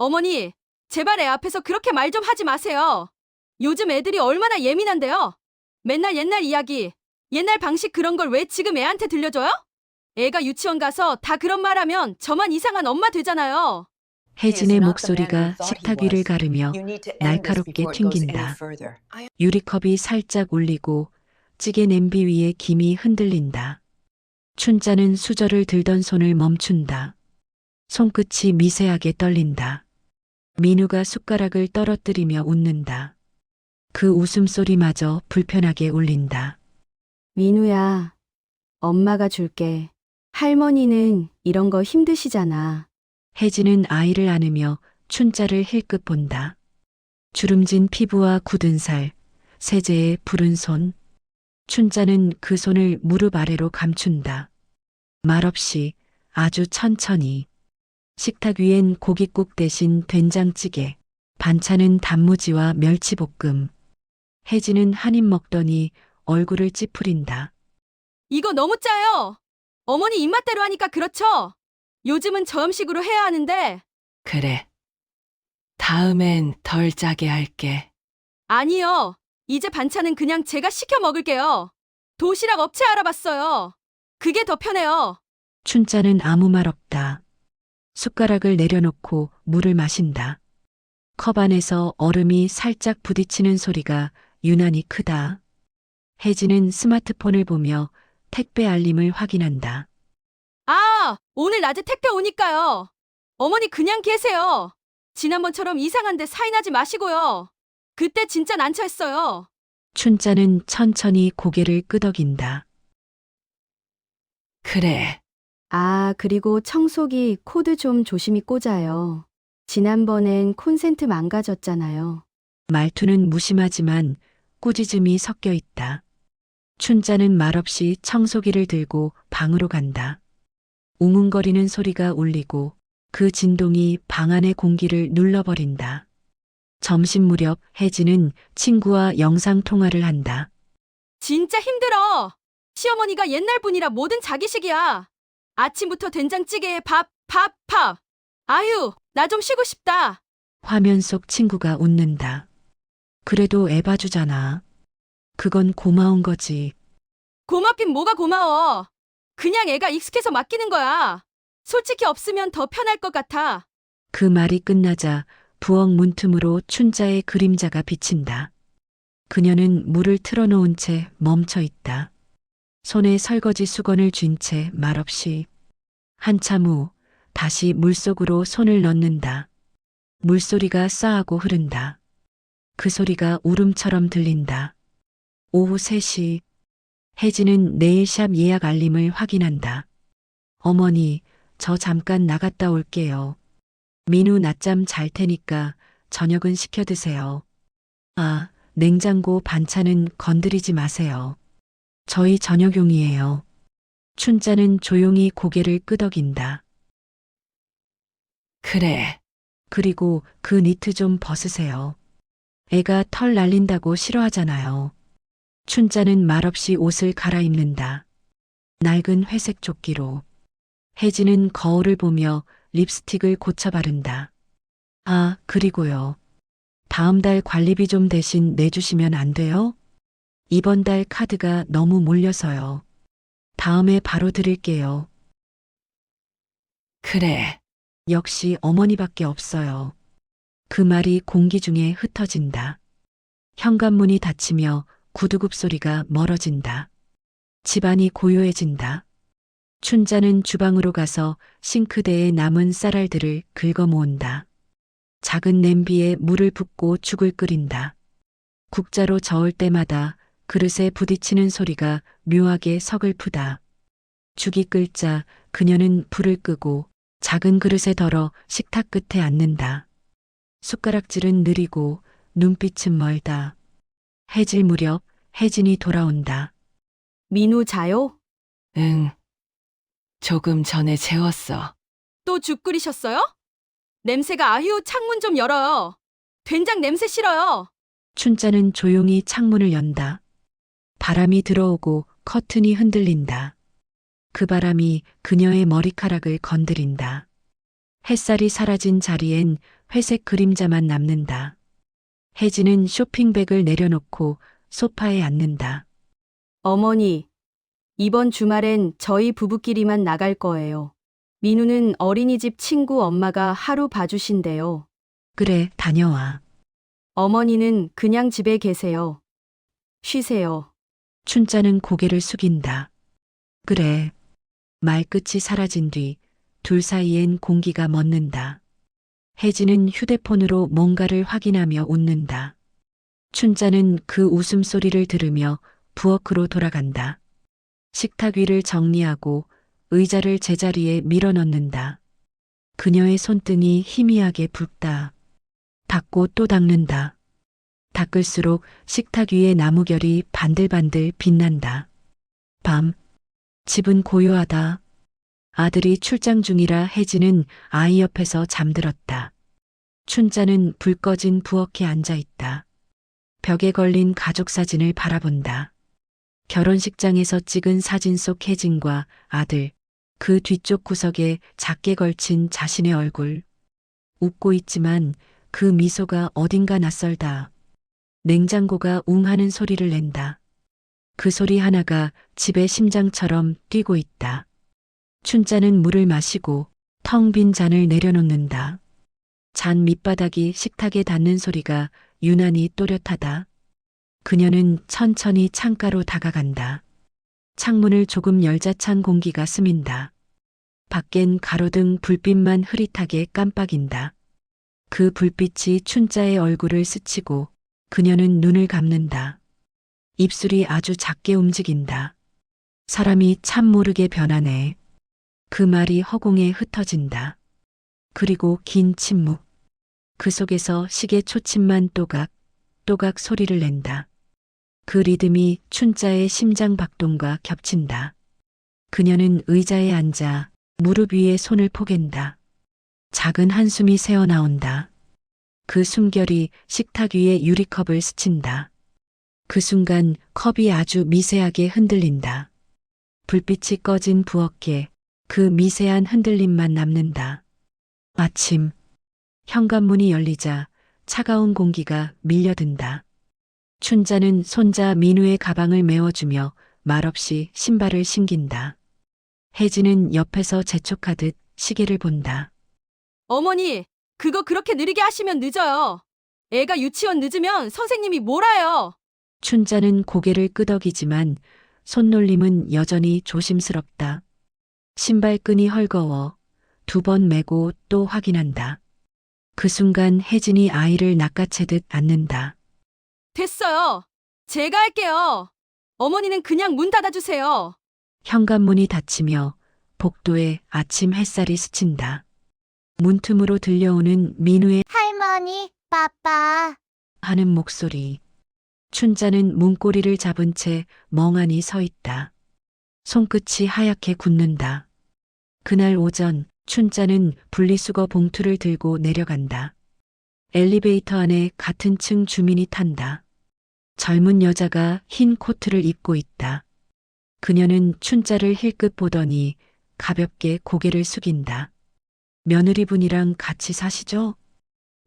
어머니, 제발 애 앞에서 그렇게 말 좀 하지 마세요. 요즘 애들이 얼마나 예민한데요? 맨날 옛날 이야기, 옛날 방식 그런 걸 왜 지금 애한테 들려줘요? 애가 유치원 가서 다 그런 말 하면 저만 이상한 엄마 되잖아요. 혜진의 목소리가 식탁 위를 가르며 날카롭게 튕긴다. 유리컵이 살짝 울리고 찌개 냄비 위에 김이 흔들린다. 춘자는 수저를 들던 손을 멈춘다. 손끝이 미세하게 떨린다. 민우가 숟가락을 떨어뜨리며 웃는다. 그 웃음소리마저 불편하게 울린다. 민우야, 엄마가 줄게. 할머니는 이런 거 힘드시잖아. 혜진은 아이를 안으며 춘자를 힐끗 본다. 주름진 피부와 굳은 살, 세제의 푸른 손. 춘자는 그 손을 무릎 아래로 감춘다. 말없이 아주 천천히. 식탁 위엔 고깃국 대신 된장찌개, 반찬은 단무지와 멸치볶음. 혜진은 한 입 먹더니 얼굴을 찌푸린다. 이거 너무 짜요. 어머니 입맛대로 하니까 그렇죠? 요즘은 저음식으로 해야 하는데. 그래. 다음엔 덜 짜게 할게. 아니요. 이제 반찬은 그냥 제가 시켜 먹을게요. 도시락 업체 알아봤어요. 그게 더 편해요. 춘자는 아무 말 없다. 숟가락을 내려놓고 물을 마신다. 컵 안에서 얼음이 살짝 부딪히는 소리가 유난히 크다. 혜진은 스마트폰을 보며 택배 알림을 확인한다. 아, 오늘 낮에 택배 오니까요. 어머니 그냥 계세요. 지난번처럼 이상한데 사인하지 마시고요. 그때 진짜 난처했어요. 춘자는 천천히 고개를 끄덕인다. 그래. 아, 그리고 청소기 코드 좀 조심히 꽂아요. 지난번엔 콘센트 망가졌잖아요. 말투는 무심하지만 꾸짖음이 섞여 있다. 춘자는 말없이 청소기를 들고 방으로 간다. 웅웅거리는 소리가 울리고 그 진동이 방 안의 공기를 눌러버린다. 점심 무렵 혜진은 친구와 영상통화를 한다. 진짜 힘들어. 시어머니가 옛날 분이라 뭐든 자기식이야. 아침부터 된장찌개에 밥. 아유, 나 좀 쉬고 싶다. 화면 속 친구가 웃는다. 그래도 애 봐주잖아. 그건 고마운 거지. 고맙긴 뭐가 고마워. 그냥 애가 익숙해서 맡기는 거야. 솔직히 없으면 더 편할 것 같아. 그 말이 끝나자 부엌 문틈으로 춘자의 그림자가 비친다. 그녀는 물을 틀어놓은 채 멈춰 있다. 손에 설거지 수건을 쥔 채 말없이. 한참 후 다시 물속으로 손을 넣는다. 물소리가 싸하고 흐른다. 그 소리가 울음처럼 들린다. 오후 3시 혜진은 네일샵 예약 알림을 확인한다. 어머니, 저 잠깐 나갔다 올게요. 민우 낮잠 잘 테니까 저녁은 시켜 드세요. 아, 냉장고 반찬은 건드리지 마세요. 저희 저녁용이에요. 춘자는 조용히 고개를 끄덕인다. 그래. 그리고 그 니트 좀 벗으세요. 애가 털 날린다고 싫어하잖아요. 춘자는 말없이 옷을 갈아입는다. 낡은 회색 조끼로. 혜진은 거울을 보며 립스틱을 고쳐 바른다. 아, 그리고요. 다음 달 관리비 좀 대신 내주시면 안 돼요? 이번 달 카드가 너무 몰려서요. 다음에 바로 드릴게요. 그래. 역시 어머니밖에 없어요. 그 말이 공기 중에 흩어진다. 현관문이 닫히며 구두굽 소리가 멀어진다. 집안이 고요해진다. 춘자는 주방으로 가서 싱크대에 남은 쌀알들을 긁어 모은다. 작은 냄비에 물을 붓고 죽을 끓인다. 국자로 저을 때마다 그릇에 부딪히는 소리가 묘하게 서글프다. 죽이 끓자 그녀는 불을 끄고 작은 그릇에 덜어 식탁 끝에 앉는다. 숟가락질은 느리고 눈빛은 멀다. 해질 무렵 혜진이 돌아온다. 민우 자요? 응. 조금 전에 재웠어. 또 죽 끓이셨어요? 냄새가 아휴 창문 좀 열어요. 된장 냄새 싫어요. 춘자는 조용히 창문을 연다. 바람이 들어오고 커튼이 흔들린다. 그 바람이 그녀의 머리카락을 건드린다. 햇살이 사라진 자리엔 회색 그림자만 남는다. 혜진은 쇼핑백을 내려놓고 소파에 앉는다. 어머니, 이번 주말엔 저희 부부끼리만 나갈 거예요. 민우는 어린이집 친구 엄마가 하루 봐주신대요. 그래, 다녀와. 어머니는 그냥 집에 계세요. 쉬세요. 춘자는 고개를 숙인다. 그래. 말끝이 사라진 뒤 둘 사이엔 공기가 멎는다. 혜진은 휴대폰으로 뭔가를 확인하며 웃는다. 춘자는 그 웃음소리를 들으며 부엌으로 돌아간다. 식탁 위를 정리하고 의자를 제자리에 밀어넣는다. 그녀의 손등이 희미하게 붓다. 닦고 또 닦는다. 닦을수록 식탁 위의 나무결이 반들반들 빛난다. 밤. 집은 고요하다. 아들이 출장 중이라 혜진은 아이 옆에서 잠들었다. 춘자는 불 꺼진 부엌에 앉아 있다. 벽에 걸린 가족 사진을 바라본다. 결혼식장에서 찍은 사진 속 혜진과 아들, 그 뒤쪽 구석에 작게 걸친 자신의 얼굴. 웃고 있지만 그 미소가 어딘가 낯설다. 냉장고가 웅하는 소리를 낸다. 그 소리 하나가 집의 심장처럼 뛰고 있다. 춘자는 물을 마시고 텅 빈 잔을 내려놓는다. 잔 밑바닥이 식탁에 닿는 소리가 유난히 또렷하다. 그녀는 천천히 창가로 다가간다. 창문을 조금 열자 찬 공기가 스민다. 밖엔 가로등 불빛만 흐릿하게 깜빡인다. 그 불빛이 춘자의 얼굴을 스치고 그녀는 눈을 감는다. 입술이 아주 작게 움직인다. 사람이 참 모르게 변하네. 그 말이 허공에 흩어진다. 그리고 긴 침묵. 그 속에서 시계 초침만 또각 소리를 낸다. 그 리듬이 춘자의 심장 박동과 겹친다. 그녀는 의자에 앉아 무릎 위에 손을 포갠다. 작은 한숨이 새어나온다. 그 숨결이 식탁 위의 유리컵을 스친다. 그 순간 컵이 아주 미세하게 흔들린다. 불빛이 꺼진 부엌에 그 미세한 흔들림만 남는다. 아침, 현관문이 열리자 차가운 공기가 밀려든다. 춘자는 손자 민우의 가방을 메워주며 말없이 신발을 신긴다. 혜진은 옆에서 재촉하듯 시계를 본다. 어머니, 그거 그렇게 느리게 하시면 늦어요. 애가 유치원 늦으면 선생님이 몰아요. 춘자는 고개를 끄덕이지만 손놀림은 여전히 조심스럽다. 신발끈이 헐거워 2번 매고 또 확인한다. 그 순간 혜진이 아이를 낚아채듯 앉는다. 됐어요. 제가 할게요. 어머니는 그냥 문 닫아주세요. 현관문이 닫히며 복도에 아침 햇살이 스친다. 문틈으로 들려오는 민우의 할머니, 빠빠. 하는 목소리. 춘자는 문고리를 잡은 채 멍하니 서 있다. 손끝이 하얗게 굳는다. 그날 오전 춘자는 분리수거 봉투를 들고 내려간다. 엘리베이터 안에 같은 층 주민이 탄다. 젊은 여자가 흰 코트를 입고 있다. 그녀는 춘자를 힐끗 보더니 가볍게 고개를 숙인다. 며느리분이랑 같이 사시죠?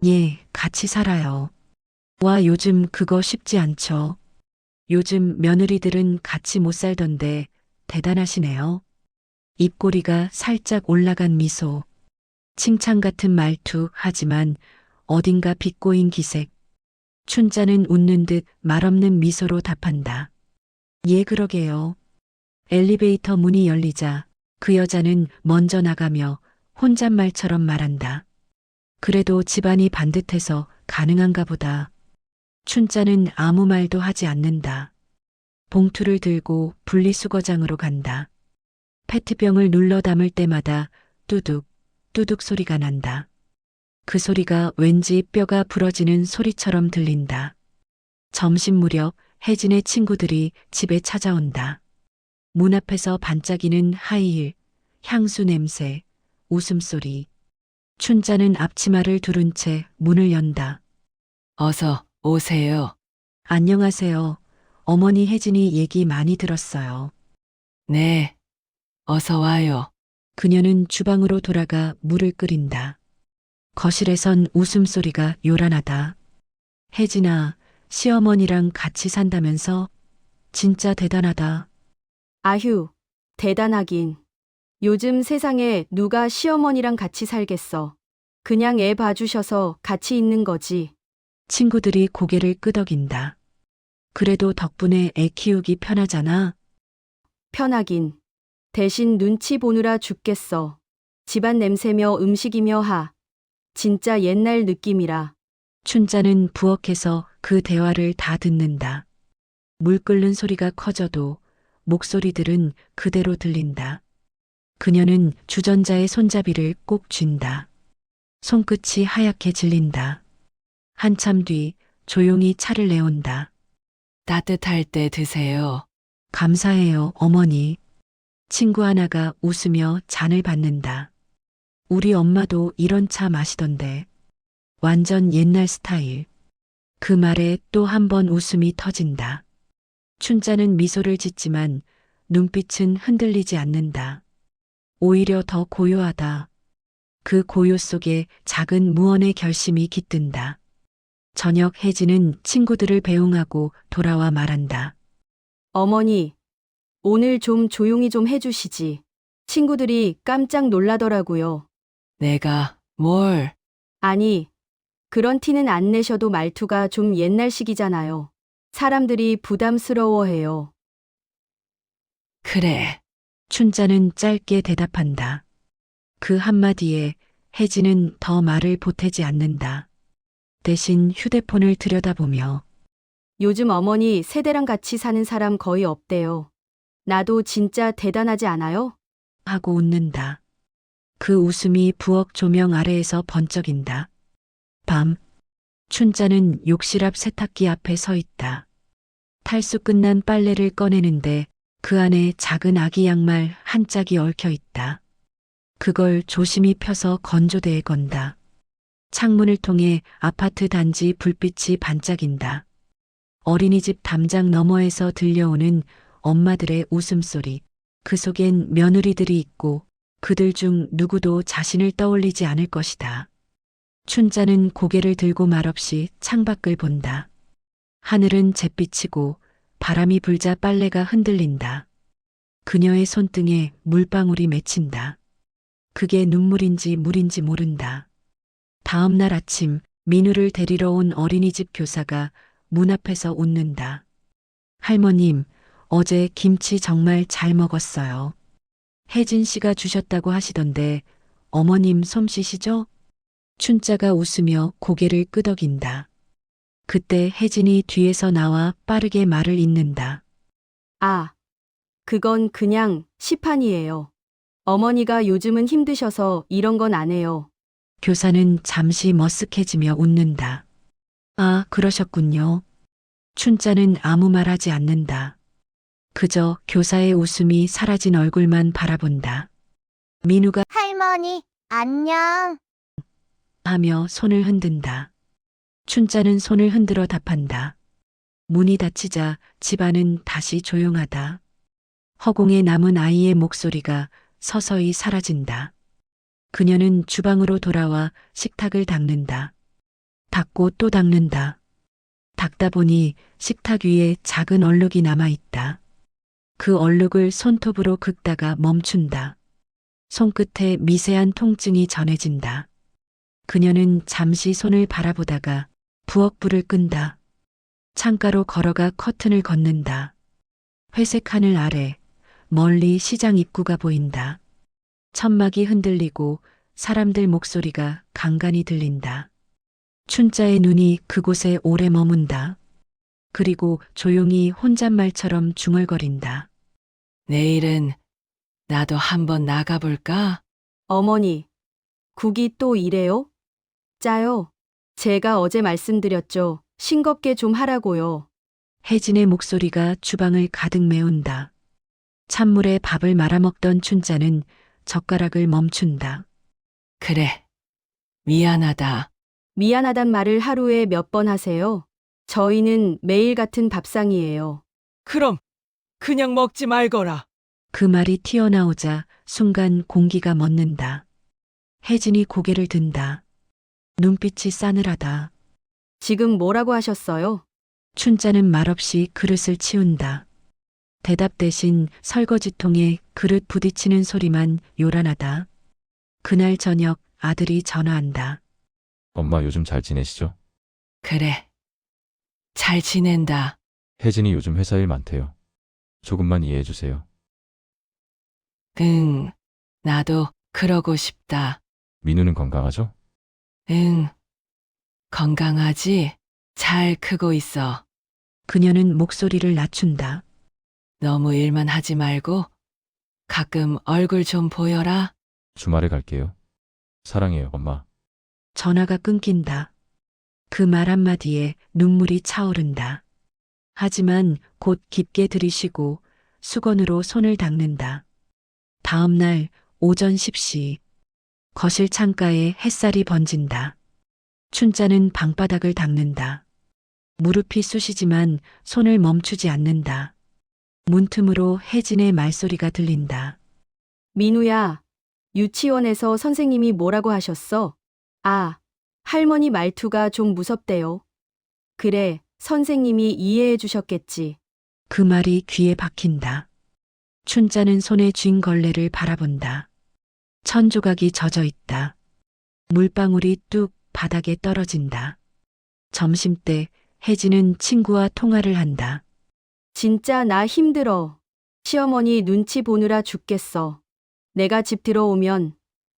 예, 같이 살아요. 와, 요즘 그거 쉽지 않죠. 요즘 며느리들은 같이 못 살던데 대단하시네요. 입꼬리가 살짝 올라간 미소. 칭찬 같은 말투 하지만 어딘가 비꼬인 기색. 춘자는 웃는 듯 말없는 미소로 답한다. 예, 그러게요. 엘리베이터 문이 열리자 그 여자는 먼저 나가며 혼잣말처럼 말한다. 그래도 집안이 반듯해서 가능한가 보다. 춘자는 아무 말도 하지 않는다. 봉투를 들고 분리수거장으로 간다. 페트병을 눌러 담을 때마다 뚜둑, 뚜둑 소리가 난다. 그 소리가 왠지 뼈가 부러지는 소리처럼 들린다. 점심 무렵 혜진의 친구들이 집에 찾아온다. 문 앞에서 반짝이는 하이힐, 향수 냄새, 웃음소리. 춘자는 앞치마를 두른 채 문을 연다. 어서 오세요. 안녕하세요. 어머니 혜진이 얘기 많이 들었어요. 네. 어서 와요. 그녀는 주방으로 돌아가 물을 끓인다. 거실에선 웃음소리가 요란하다. 혜진아, 시어머니랑 같이 산다면서? 진짜 대단하다. 아휴, 대단하긴. 요즘 세상에 누가 시어머니랑 같이 살겠어. 그냥 애 봐주셔서 같이 있는 거지. 친구들이 고개를 끄덕인다. 그래도 덕분에 애 키우기 편하잖아. 편하긴. 대신 눈치 보느라 죽겠어. 집안 냄새며 음식이며 하. 진짜 옛날 느낌이라. 춘자는 부엌에서 그 대화를 다 듣는다. 물 끓는 소리가 커져도 목소리들은 그대로 들린다. 그녀는 주전자의 손잡이를 꼭 쥔다. 손끝이 하얗게 질린다. 한참 뒤 조용히 차를 내온다. 따뜻할 때 드세요. 감사해요, 어머니. 친구 하나가 웃으며 잔을 받는다. 우리 엄마도 이런 차 마시던데. 완전 옛날 스타일. 그 말에 또 한 번 웃음이 터진다. 춘자는 미소를 짓지만 눈빛은 흔들리지 않는다. 오히려 더 고요하다. 그 고요 속에 작은 무언의 결심이 깃든다. 저녁 혜진은 친구들을 배웅하고 돌아와 말한다. 어머니, 오늘 좀 조용히 좀 해주시지. 친구들이 깜짝 놀라더라고요. 내가 뭘? 아니, 그런 티는 안 내셔도 말투가 좀 옛날식이잖아요. 사람들이 부담스러워해요. 그래. 춘자는 짧게 대답한다. 그 한마디에 혜진은 더 말을 보태지 않는다. 대신 휴대폰을 들여다보며 요즘 어머니 세대랑 같이 사는 사람 거의 없대요. 나도 진짜 대단하지 않아요? 하고 웃는다. 그 웃음이 부엌 조명 아래에서 번쩍인다. 밤, 춘자는 욕실 앞 세탁기 앞에 서 있다. 탈수 끝난 빨래를 꺼내는데 그 안에 작은 아기 양말 한 짝이 얽혀 있다. 그걸 조심히 펴서 건조대에 건다. 창문을 통해 아파트 단지 불빛이 반짝인다. 어린이집 담장 너머에서 들려오는 엄마들의 웃음소리. 그 속엔 며느리들이 있고 그들 중 누구도 자신을 떠올리지 않을 것이다. 춘자는 고개를 들고 말없이 창밖을 본다. 하늘은 잿빛이고 바람이 불자 빨래가 흔들린다. 그녀의 손등에 물방울이 맺힌다. 그게 눈물인지 물인지 모른다. 다음 날 아침 민우를 데리러 온 어린이집 교사가 문 앞에서 웃는다. 할머님, 어제 김치 정말 잘 먹었어요. 혜진 씨가 주셨다고 하시던데 어머님 솜씨시죠? 춘자가 웃으며 고개를 끄덕인다. 그때 혜진이 뒤에서 나와 빠르게 말을 잇는다. 아, 그건 그냥 시판이에요. 어머니가 요즘은 힘드셔서 이런 건 안 해요. 교사는 잠시 머쓱해지며 웃는다. 아, 그러셨군요. 춘자는 아무 말 하지 않는다. 그저 교사의 웃음이 사라진 얼굴만 바라본다. 민우가 할머니, 안녕. 하며 손을 흔든다. 춘자는 손을 흔들어 답한다. 문이 닫히자 집안은 다시 조용하다. 허공에 남은 아이의 목소리가 서서히 사라진다. 그녀는 주방으로 돌아와 식탁을 닦는다. 닦고 또 닦는다. 닦다 보니 식탁 위에 작은 얼룩이 남아 있다. 그 얼룩을 손톱으로 긁다가 멈춘다. 손끝에 미세한 통증이 전해진다. 그녀는 잠시 손을 바라보다가 부엌불을 끈다. 창가로 걸어가 커튼을 걷는다. 회색 하늘 아래 멀리 시장 입구가 보인다. 천막이 흔들리고 사람들 목소리가 간간히 들린다. 춘자의 눈이 그곳에 오래 머문다. 그리고 조용히 혼잣말처럼 중얼거린다. 내일은 나도 한번 나가볼까? 어머니, 국이 또 이래요? 짜요. 제가 어제 말씀드렸죠. 싱겁게 좀 하라고요. 혜진의 목소리가 주방을 가득 메운다. 찬물에 밥을 말아먹던 춘자는 젓가락을 멈춘다. 그래. 미안하다. 미안하단 말을 하루에 몇 번 하세요? 저희는 매일 같은 밥상이에요. 그럼 그냥 먹지 말거라. 그 말이 튀어나오자 순간 공기가 멎는다. 혜진이 고개를 든다. 눈빛이 싸늘하다. 지금 뭐라고 하셨어요? 춘자는 말없이 그릇을 치운다. 대답 대신 설거지통에 그릇 부딪히는 소리만 요란하다. 그날 저녁 아들이 전화한다. 엄마 요즘 잘 지내시죠? 그래. 잘 지낸다. 혜진이 요즘 회사 일 많대요. 조금만 이해해 주세요. 응. 나도 그러고 싶다. 민우는 건강하죠? 응. 건강하지? 잘 크고 있어. 그녀는 목소리를 낮춘다. 너무 일만 하지 말고 가끔 얼굴 좀 보여라. 주말에 갈게요. 사랑해요, 엄마. 전화가 끊긴다. 그 말 한마디에 눈물이 차오른다. 하지만 곧 깊게 들이쉬고 수건으로 손을 닦는다. 다음 날 오전 10시 거실 창가에 햇살이 번진다. 춘자는 방바닥을 닦는다. 무릎이 쑤시지만 손을 멈추지 않는다. 문틈으로 혜진의 말소리가 들린다. 민우야, 유치원에서 선생님이 뭐라고 하셨어? 아, 할머니 말투가 좀 무섭대요. 그래, 선생님이 이해해 주셨겠지. 그 말이 귀에 박힌다. 춘자는 손에 쥔 걸레를 바라본다. 천조각이 젖어 있다. 물방울이 뚝 바닥에 떨어진다. 점심때 혜진은 친구와 통화를 한다. 진짜 나 힘들어. 시어머니 눈치 보느라 죽겠어. 내가 집 들어오면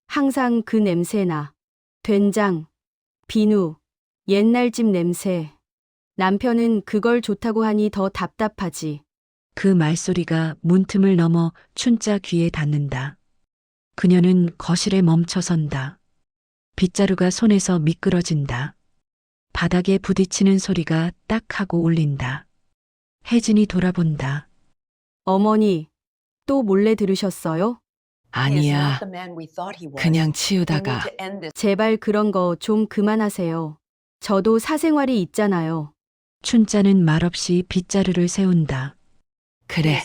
항상 그 냄새 나. 된장, 비누, 옛날 집 냄새. 남편은 그걸 좋다고 하니 더 답답하지. 그 말소리가 문틈을 넘어 춘자 귀에 닿는다. 그녀는 거실에 멈춰선다. 빗자루가 손에서 미끄러진다. 바닥에 부딪히는 소리가 딱 하고 울린다. 혜진이 돌아본다. 어머니, 또 몰래 들으셨어요? 아니야. 그냥 치우다가. 제발 그런 거 좀 그만하세요. 저도 사생활이 있잖아요. 춘자는 말없이 빗자루를 세운다. 그래.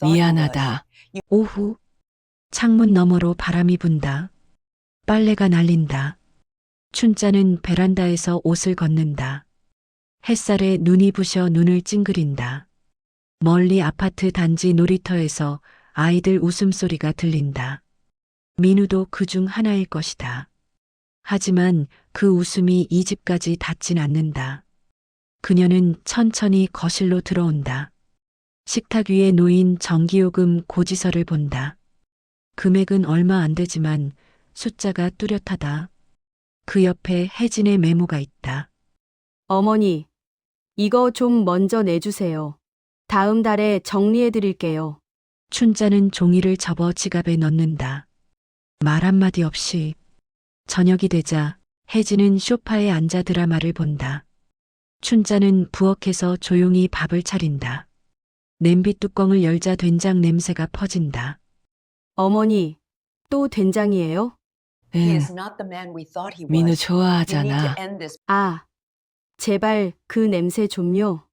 미안하다. 오후 창문 너머로 바람이 분다. 빨래가 날린다. 춘자는 베란다에서 옷을 걷는다. 햇살에 눈이 부셔 눈을 찡그린다. 멀리 아파트 단지 놀이터에서 아이들 웃음소리가 들린다. 민우도 그중 하나일 것이다. 하지만 그 웃음이 이 집까지 닿진 않는다. 그녀는 천천히 거실로 들어온다. 식탁 위에 놓인 전기요금 고지서를 본다. 금액은 얼마 안 되지만 숫자가 뚜렷하다. 그 옆에 혜진의 메모가 있다. 어머니, 이거 좀 먼저 내주세요. 다음 달에 정리해 드릴게요. 춘자는 종이를 접어 지갑에 넣는다. 말 한마디 없이. 저녁이 되자 혜진은 소파에 앉아 드라마를 본다. 춘자는 부엌에서 조용히 밥을 차린다. 냄비 뚜껑을 열자 된장 냄새가 퍼진다. 어머니, 또 된장이에요? 응. 민우 좋아하잖아. 아, 제발 그 냄새 좀요.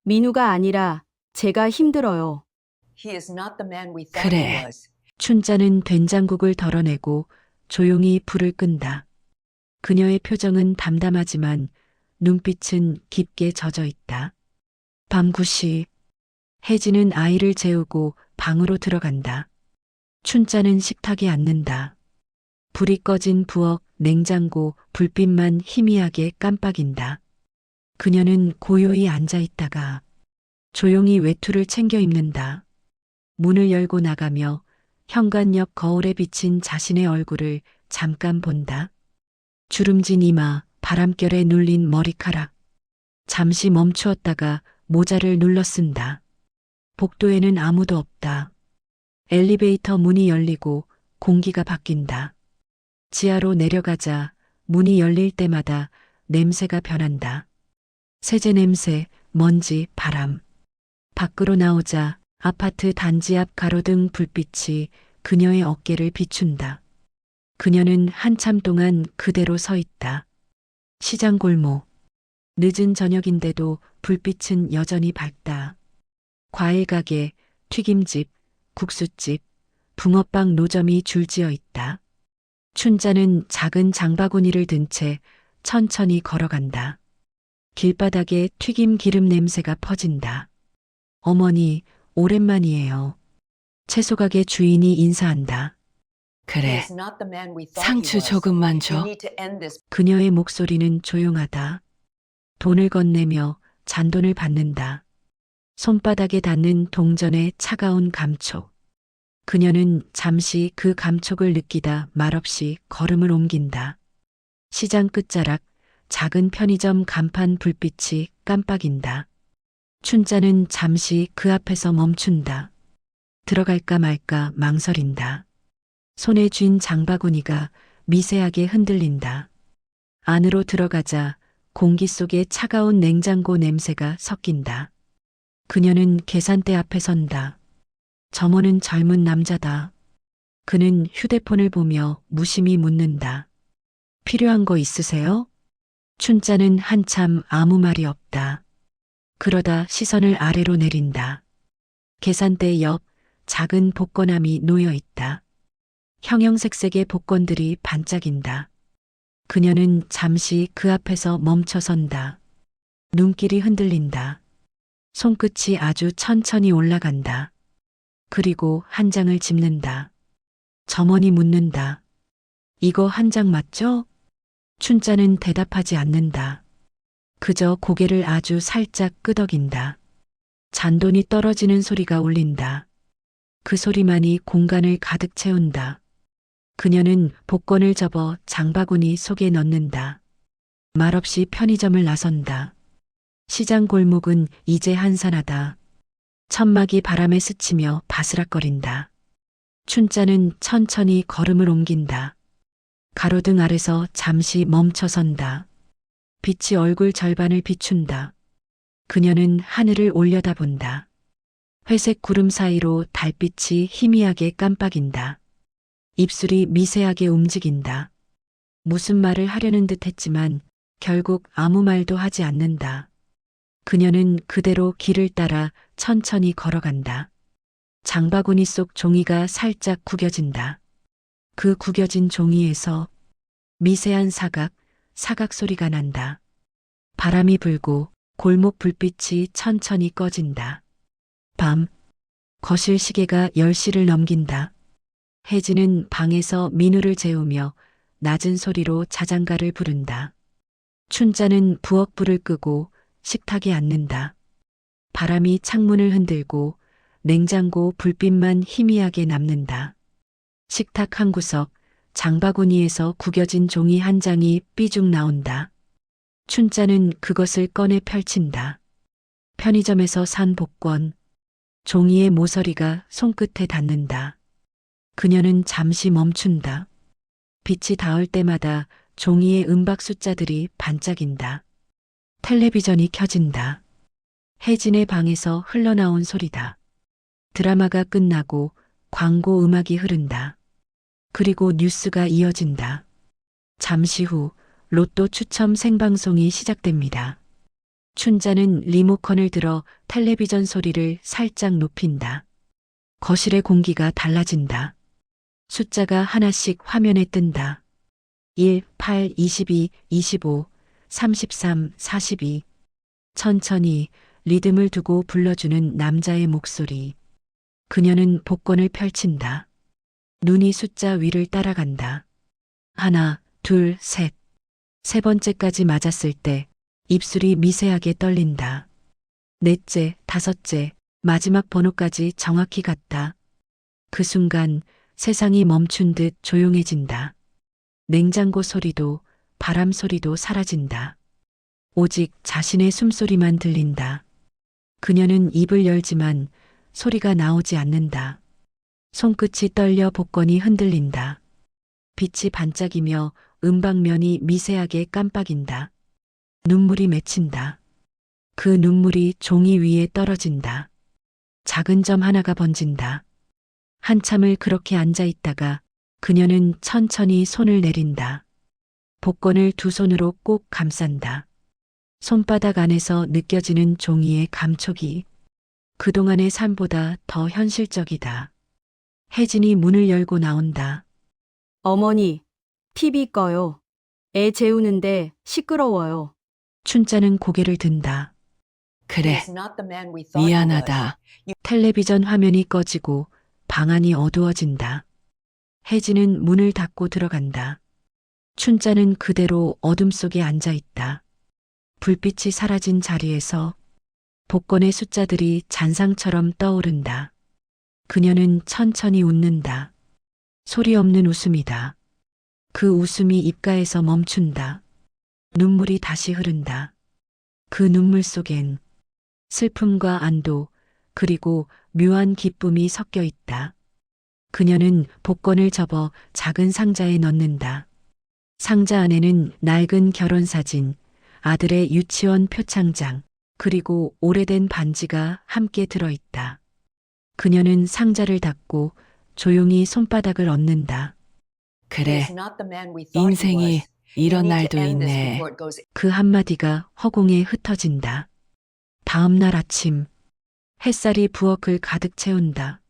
민우가 아니라 제가 힘들어요. 그래. 춘자는 된장국을 덜어내고 조용히 불을 끈다. 그녀의 표정은 담담하지만 눈빛은 깊게 젖어 있다. 밤 9시 혜진은 아이를 재우고 방으로 들어간다. 춘자는 식탁에 앉는다. 불이 꺼진 부엌, 냉장고, 불빛만 희미하게 깜빡인다. 그녀는 고요히 앉아 있다가 조용히 외투를 챙겨 입는다. 문을 열고 나가며 현관옆 거울에 비친 자신의 얼굴을 잠깐 본다. 주름진 이마, 바람결에 눌린 머리카락. 잠시 멈추었다가 모자를 눌러 쓴다. 복도에는 아무도 없다. 엘리베이터 문이 열리고 공기가 바뀐다. 지하로 내려가자 문이 열릴 때마다 냄새가 변한다. 세제 냄새, 먼지, 바람. 밖으로 나오자 아파트 단지 앞 가로등 불빛이 그녀의 어깨를 비춘다. 그녀는 한참 동안 그대로 서 있다. 시장 골목. 늦은 저녁인데도 불빛은 여전히 밝다. 과일 가게, 튀김집, 국수집, 붕어빵 노점이 줄지어 있다. 춘자는 작은 장바구니를 든 채 천천히 걸어간다. 길바닥에 튀김 기름 냄새가 퍼진다. 어머니, 오랜만이에요. 채소가게 주인이 인사한다. 그래, 상추 조금만 줘. 그녀의 목소리는 조용하다. 돈을 건네며 잔돈을 받는다. 손바닥에 닿는 동전의 차가운 감촉. 그녀는 잠시 그 감촉을 느끼다 말없이 걸음을 옮긴다. 시장 끝자락 작은 편의점 간판 불빛이 깜빡인다. 춘자는 잠시 그 앞에서 멈춘다. 들어갈까 말까 망설인다. 손에 쥔 장바구니가 미세하게 흔들린다. 안으로 들어가자 공기 속에 차가운 냉장고 냄새가 섞인다. 그녀는 계산대 앞에 선다. 점원은 젊은 남자다. 그는 휴대폰을 보며 무심히 묻는다. 필요한 거 있으세요? 춘자는 한참 아무 말이 없다. 그러다 시선을 아래로 내린다. 계산대 옆 작은 복권함이 놓여 있다. 형형색색의 복권들이 반짝인다. 그녀는 잠시 그 앞에서 멈춰 선다. 눈길이 흔들린다. 손끝이 아주 천천히 올라간다. 그리고 한 장을 집는다. 점원이 묻는다. 이거 한 장 맞죠? 춘자는 대답하지 않는다. 그저 고개를 아주 살짝 끄덕인다. 잔돈이 떨어지는 소리가 울린다. 그 소리만이 공간을 가득 채운다. 그녀는 복권을 접어 장바구니 속에 넣는다. 말없이 편의점을 나선다. 시장 골목은 이제 한산하다. 천막이 바람에 스치며 바스락거린다. 춘자는 천천히 걸음을 옮긴다. 가로등 아래서 잠시 멈춰 선다. 빛이 얼굴 절반을 비춘다. 그녀는 하늘을 올려다본다. 회색 구름 사이로 달빛이 희미하게 깜빡인다. 입술이 미세하게 움직인다. 무슨 말을 하려는 듯 했지만 결국 아무 말도 하지 않는다. 그녀는 그대로 길을 따라 천천히 걸어간다. 장바구니 속 종이가 살짝 구겨진다. 그 구겨진 종이에서 미세한 사각 소리가 난다. 바람이 불고 골목 불빛이 천천히 꺼진다. 밤, 거실 시계가 10시를 넘긴다. 혜진은 방에서 민우를 재우며 낮은 소리로 자장가를 부른다. 춘자는 부엌불을 끄고 식탁에 앉는다. 바람이 창문을 흔들고 냉장고 불빛만 희미하게 남는다. 식탁 한 구석, 장바구니에서 구겨진 종이 한 장이 삐죽 나온다. 춘자는 그것을 꺼내 펼친다. 편의점에서 산 복권. 종이의 모서리가 손끝에 닿는다. 그녀는 잠시 멈춘다. 빛이 닿을 때마다 종이의 음박 숫자들이 반짝인다. 텔레비전이 켜진다. 혜진의 방에서 흘러나온 소리다. 드라마가 끝나고 광고 음악이 흐른다. 그리고 뉴스가 이어진다. 잠시 후 로또 추첨 생방송이 시작됩니다. 춘자는 리모컨을 들어 텔레비전 소리를 살짝 높인다. 거실의 공기가 달라진다. 숫자가 하나씩 화면에 뜬다. 1, 8, 22, 25, 33, 42. 천천히 리듬을 두고 불러주는 남자의 목소리. 그녀는 복권을 펼친다. 눈이 숫자 위를 따라간다. 하나, 둘, 셋. 세 번째까지 맞았을 때 입술이 미세하게 떨린다. 넷째, 다섯째, 마지막 번호까지 정확히 갔다. 그 순간 세상이 멈춘 듯 조용해진다. 냉장고 소리도 바람 소리도 사라진다. 오직 자신의 숨소리만 들린다. 그녀는 입을 열지만 소리가 나오지 않는다. 손끝이 떨려 복권이 흔들린다. 빛이 반짝이며 음방면이 미세하게 깜빡인다. 눈물이 맺힌다. 그 눈물이 종이 위에 떨어진다. 작은 점 하나가 번진다. 한참을 그렇게 앉아 있다가 그녀는 천천히 손을 내린다. 복권을 두 손으로 꼭 감싼다. 손바닥 안에서 느껴지는 종이의 감촉이 그동안의 삶보다 더 현실적이다. 혜진이 문을 열고 나온다. 어머니, TV 꺼요. 애 재우는데 시끄러워요. 춘자는 고개를 든다. 그래, 미안하다. 텔레비전 화면이 꺼지고 방 안이 어두워진다. 혜진은 문을 닫고 들어간다. 춘자는 그대로 어둠 속에 앉아 있다. 불빛이 사라진 자리에서 복권의 숫자들이 잔상처럼 떠오른다. 그녀는 천천히 웃는다. 소리 없는 웃음이다. 그 웃음이 입가에서 멈춘다. 눈물이 다시 흐른다. 그 눈물 속엔 슬픔과 안도 그리고 묘한 기쁨이 섞여 있다. 그녀는 복권을 접어 작은 상자에 넣는다. 상자 안에는 낡은 결혼사진, 아들의 유치원 표창장, 그리고 오래된 반지가 함께 들어있다. 그녀는 상자를 닫고 조용히 손바닥을 얹는다. 그래, 인생이 이런 날도 있네. 그 한마디가 허공에 흩어진다. 다음 날 아침, 햇살이 부엌을 가득 채운다.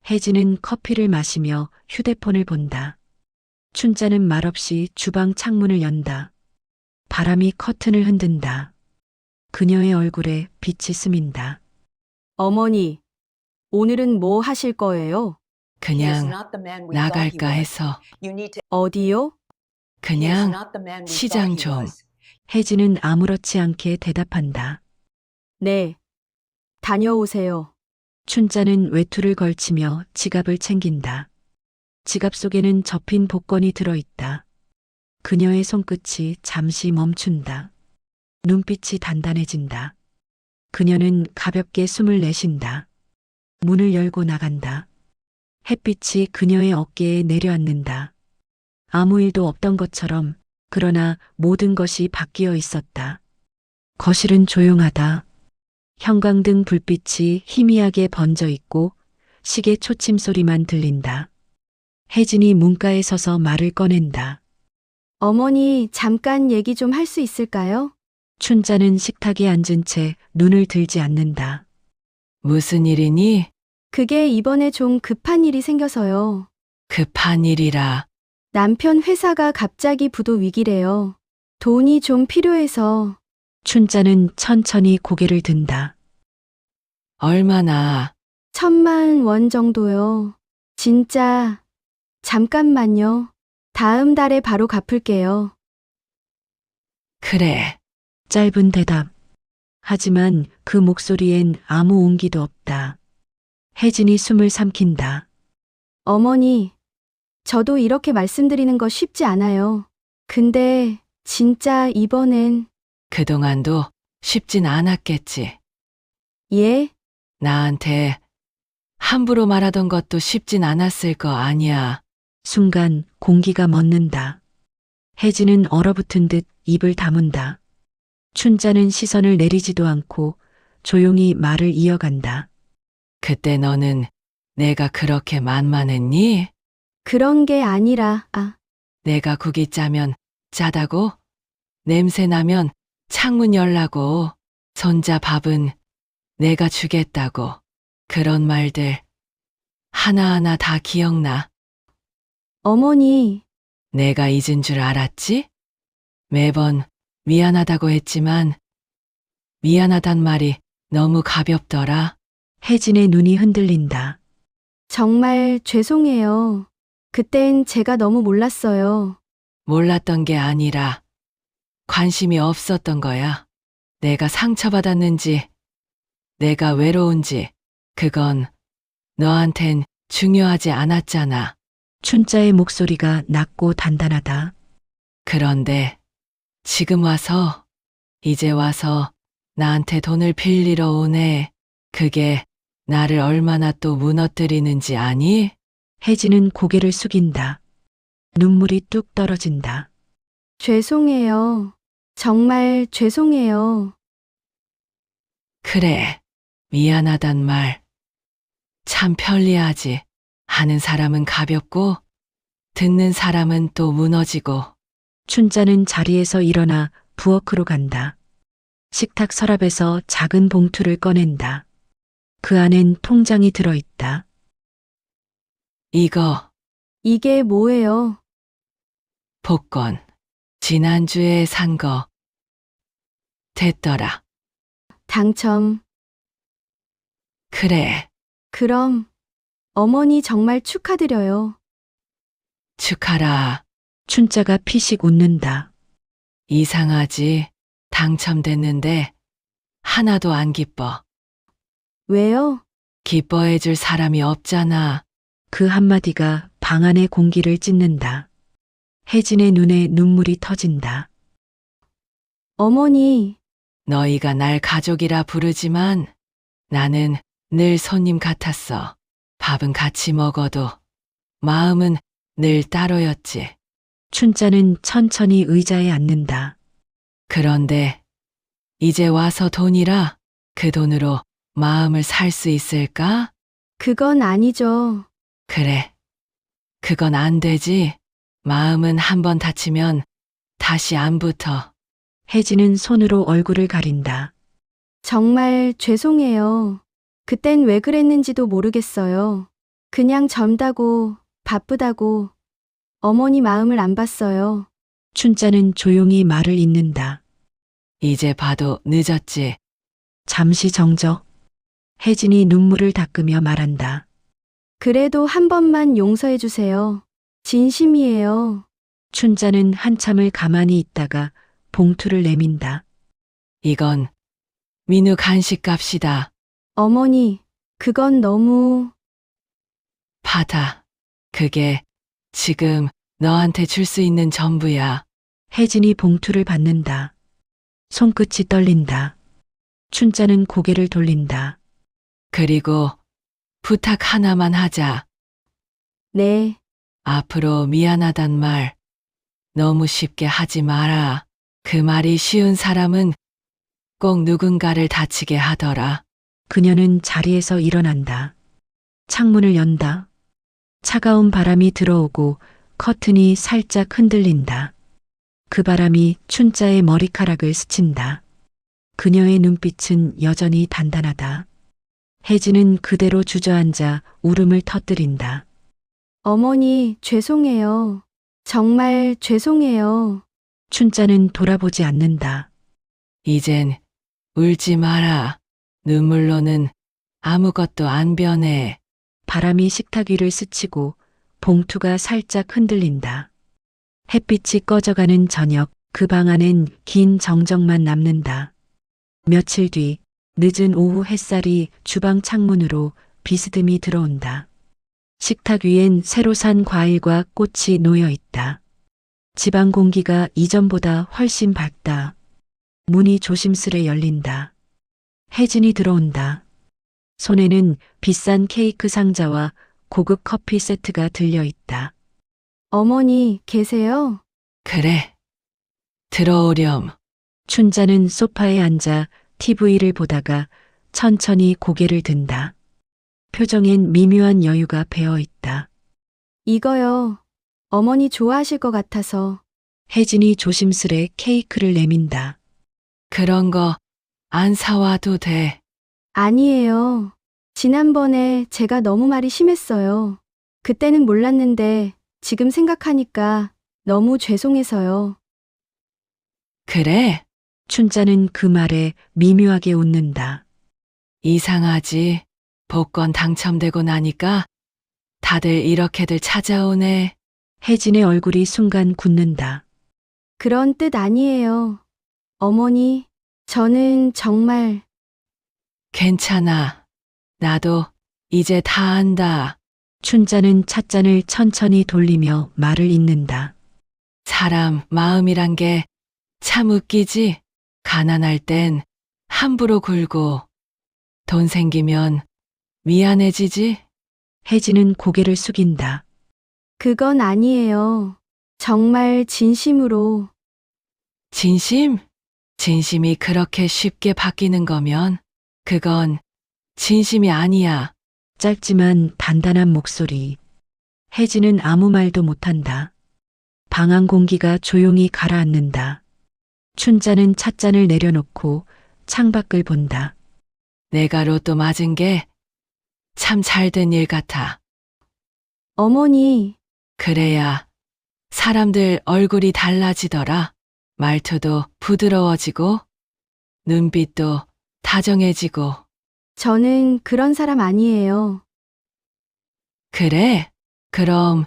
혜진은 커피를 마시며 휴대폰을 본다. 춘자는 말없이 주방 창문을 연다. 바람이 커튼을 흔든다. 그녀의 얼굴에 빛이 스민다. 어머니, 오늘은 뭐 하실 거예요? 그냥 나갈까 해서 어디요? 그냥 시장 좀. 혜진은 아무렇지 않게 대답한다. 네. 다녀오세요. 춘자는 외투를 걸치며 지갑을 챙긴다. 지갑 속에는 접힌 복권이 들어있다. 그녀의 손끝이 잠시 멈춘다. 눈빛이 단단해진다. 그녀는 가볍게 숨을 내쉰다. 문을 열고 나간다. 햇빛이 그녀의 어깨에 내려앉는다. 아무 일도 없던 것처럼 그러나 모든 것이 바뀌어 있었다. 거실은 조용하다. 형광등 불빛이 희미하게 번져 있고 시계 초침 소리만 들린다. 혜진이 문가에 서서 말을 꺼낸다. 어머니, 잠깐 얘기 좀 할 수 있을까요? 춘자는 식탁에 앉은 채 눈을 들지 않는다. 무슨 일이니? 그게 이번에 좀 급한 일이 생겨서요. 급한 일이라. 남편 회사가 갑자기 부도 위기래요. 돈이 좀 필요해서. 춘자는 천천히 고개를 든다. 얼마나? 1,000만 원 정도요. 진짜. 잠깐만요. 다음 달에 바로 갚을게요. 그래. 짧은 대답. 하지만 그 목소리엔 아무 온기도 없다. 혜진이 숨을 삼킨다. 어머니, 저도 이렇게 말씀드리는 거 쉽지 않아요. 근데 진짜 이번엔. 그동안도 쉽진 않았겠지. 예? 나한테 함부로 말하던 것도 쉽진 않았을 거 아니야. 순간 공기가 멎는다. 혜진은 얼어붙은 듯 입을 다문다. 춘자는 시선을 내리지도 않고 조용히 말을 이어간다. 그때 너는 내가 그렇게 만만했니? 그런 게 아니라, 내가 국이 짜면 짜다고? 냄새 나면 창문 열라고? 손자 밥은 내가 주겠다고. 그런 말들 하나하나 다 기억나. 어머니, 내가 잊은 줄 알았지? 매번 미안하다고 했지만 미안하단 말이 너무 가볍더라. 혜진의 눈이 흔들린다. 정말 죄송해요. 그땐 제가 너무 몰랐어요. 몰랐던 게 아니라 관심이 없었던 거야. 내가 상처받았는지, 내가 외로운지, 그건 너한텐 중요하지 않았잖아. 춘자의 목소리가 낮고 단단하다. 그런데 지금 와서, 이제 와서 나한테 돈을 빌리러 오네. 그게 나를 얼마나 또 무너뜨리는지 아니? 혜진은 고개를 숙인다. 눈물이 뚝 떨어진다. 죄송해요. 정말 죄송해요. 그래, 미안하단 말. 참 편리하지. 하는 사람은 가볍고, 듣는 사람은 또 무너지고. 춘자는 자리에서 일어나 부엌으로 간다. 식탁 서랍에서 작은 봉투를 꺼낸다. 그 안엔 통장이 들어있다. 이거 이게 뭐예요? 복권. 지난주에 산 거. 됐더라. 당첨. 그래. 그럼 어머니 정말 축하드려요. 축하라. 춘자가 피식 웃는다. 이상하지. 당첨됐는데 하나도 안 기뻐. 왜요? 기뻐해 줄 사람이 없잖아. 그 한마디가 방 안의 공기를 찢는다. 혜진의 눈에 눈물이 터진다. 어머니, 너희가 날 가족이라 부르지만 나는 늘 손님 같았어. 밥은 같이 먹어도 마음은 늘 따로였지. 춘자는 천천히 의자에 앉는다. 그런데 이제 와서 돈이라 그 돈으로 마음을 살 수 있을까? 그건 아니죠. 그래. 그건 안 되지. 마음은 한번 다치면 다시 안 붙어. 혜진은 손으로 얼굴을 가린다. 정말 죄송해요. 그땐 왜 그랬는지도 모르겠어요. 그냥 젊다고, 바쁘다고, 어머니 마음을 안 봤어요. 춘자는 조용히 말을 잇는다. 이제 봐도 늦었지. 잠시 정적. 혜진이 눈물을 닦으며 말한다. 그래도 한 번만 용서해 주세요. 진심이에요. 춘자는 한참을 가만히 있다가 봉투를 내민다. 이건 민우 간식 값이다. 어머니, 그건 너무... 받아. 그게 지금 너한테 줄 수 있는 전부야. 혜진이 봉투를 받는다. 손끝이 떨린다. 춘자는 고개를 돌린다. 그리고 부탁 하나만 하자. 네, 앞으로 미안하단 말 너무 쉽게 하지 마라. 그 말이 쉬운 사람은 꼭 누군가를 다치게 하더라. 그녀는 자리에서 일어난다. 창문을 연다. 차가운 바람이 들어오고 커튼이 살짝 흔들린다. 그 바람이 춘자의 머리카락을 스친다. 그녀의 눈빛은 여전히 단단하다. 혜진은 그대로 주저앉아 울음을 터뜨린다. 어머니, 죄송해요. 정말 죄송해요. 춘자는 돌아보지 않는다. 이젠 울지 마라. 눈물로는 아무것도 안 변해. 바람이 식탁 위를 스치고 봉투가 살짝 흔들린다. 햇빛이 꺼져가는 저녁, 그 방 안엔 긴 정적만 남는다. 며칠 뒤 늦은 오후 햇살이 주방 창문으로 비스듬히 들어온다. 식탁 위엔 새로 산 과일과 꽃이 놓여 있다. 집안 공기가 이전보다 훨씬 밝다. 문이 조심스레 열린다. 혜진이 들어온다. 손에는 비싼 케이크 상자와 고급 커피 세트가 들려 있다. 어머니, 계세요? 그래. 들어오렴. 춘자는 소파에 앉아 TV를 보다가 천천히 고개를 든다. 표정엔 미묘한 여유가 배어 있다. 이거요. 어머니 좋아하실 것 같아서. 혜진이 조심스레 케이크를 내민다. 그런 거 안 사와도 돼. 아니에요. 지난번에 제가 너무 말이 심했어요. 그때는 몰랐는데 지금 생각하니까 너무 죄송해서요. 그래? 춘자는 그 말에 미묘하게 웃는다. 이상하지. 복권 당첨되고 나니까 다들 이렇게들 찾아오네. 혜진의 얼굴이 순간 굳는다. 그런 뜻 아니에요. 어머니, 저는 정말 괜찮아. 나도 이제 다 안다. 춘자는 찻잔을 천천히 돌리며 말을 잇는다. 사람 마음이란 게 참 웃기지. 가난할 땐 함부로 굴고 돈 생기면 미안해지지. 혜진은 고개를 숙인다. 그건 아니에요. 정말 진심으로. 진심? 진심이 그렇게 쉽게 바뀌는 거면 그건 진심이 아니야. 짧지만 단단한 목소리. 혜진은 아무 말도 못한다. 방 안 공기가 조용히 가라앉는다. 춘자는 찻잔을 내려놓고 창밖을 본다. 내가 로또 맞은 게 참 잘된 일 같아. 어머니, 그래야 사람들 얼굴이 달라지더라. 말투도 부드러워지고, 눈빛도 다정해지고. 저는 그런 사람 아니에요. 그래? 그럼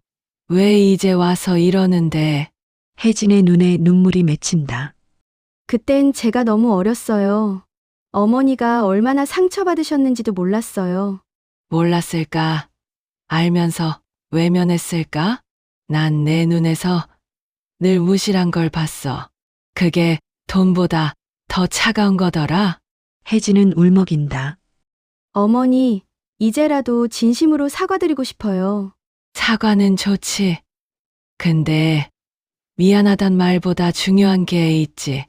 왜 이제 와서 이러는데? 혜진의 눈에 눈물이 맺힌다. 그땐 제가 너무 어렸어요. 어머니가 얼마나 상처받으셨는지도 몰랐어요. 몰랐을까? 알면서 외면했을까? 난 내 눈에서 늘 무시란 걸 봤어. 그게 돈보다 더 차가운 거더라. 혜진은 울먹인다. 어머니, 이제라도 진심으로 사과드리고 싶어요. 사과는 좋지. 근데 미안하단 말보다 중요한 게 있지.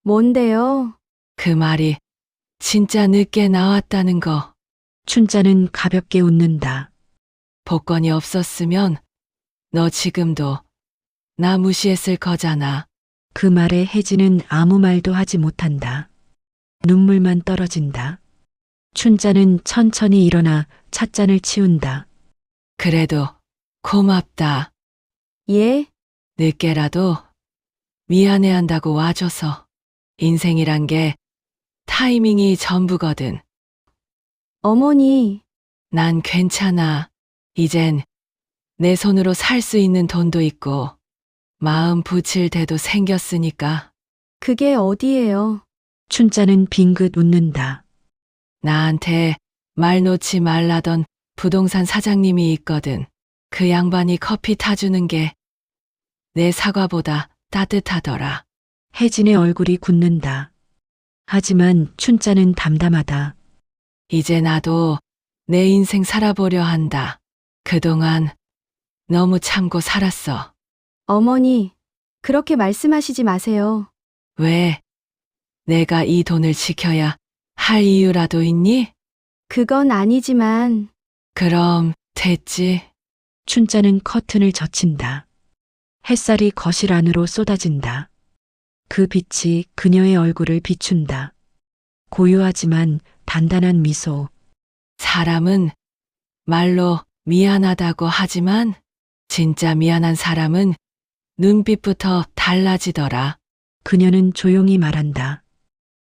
뭔데요? 그 말이 진짜 늦게 나왔다는 거. 춘자는 가볍게 웃는다. 복권이 없었으면 너 지금도 나 무시했을 거잖아. 그 말에 혜진은 아무 말도 하지 못한다. 눈물만 떨어진다. 춘자는 천천히 일어나 찻잔을 치운다. 그래도 고맙다. 예? 늦게라도 미안해한다고 와줘서. 인생이란 게 타이밍이 전부거든. 어머니, 난 괜찮아. 이젠 내 손으로 살 수 있는 돈도 있고 마음 붙일 데도 생겼으니까. 그게 어디예요? 춘자는 빙긋 웃는다. 나한테 말 놓지 말라던 부동산 사장님이 있거든. 그 양반이 커피 타주는 게 내 사과보다 따뜻하더라. 혜진의 얼굴이 굳는다. 하지만 춘자는 담담하다. 이제 나도 내 인생 살아보려 한다. 그동안 너무 참고 살았어. 어머니, 그렇게 말씀하시지 마세요. 왜? 내가 이 돈을 지켜야 할 이유라도 있니? 그건 아니지만, 그럼 됐지. 춘자는 커튼을 젖힌다. 햇살이 거실 안으로 쏟아진다. 그 빛이 그녀의 얼굴을 비춘다. 고요하지만 단단한 미소. 사람은 말로 미안하다고 하지만 진짜 미안한 사람은 눈빛부터 달라지더라. 그녀는 조용히 말한다.